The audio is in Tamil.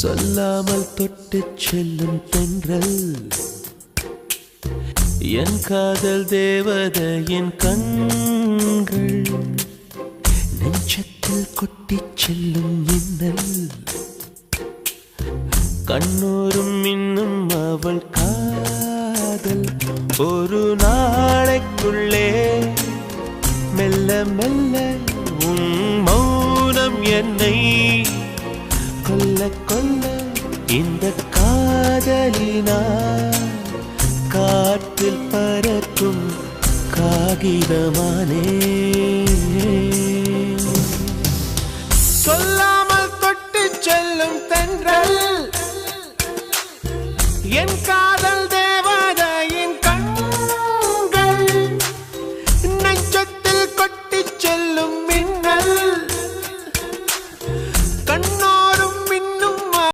சொல்லாமல் தொட்டு செல்லும் தென்றல் என் காதல் தேவதையின் கண்கள் நெஞ்சத்தில் கொட்டி செல்லும் மின்னல் கண்ணோரும் இன்னும் அவள் காதல் ஒரு நாளைக்குள்ளே மெல்ல மெல்ல உன் மௌனம் என்னை கொல்ல கொல்ல இந்த காதலினால் காற்றில் பறக்கும் காகிதமானே சொல்லாமல் தொட்டு செல்லும் தென்றல் என்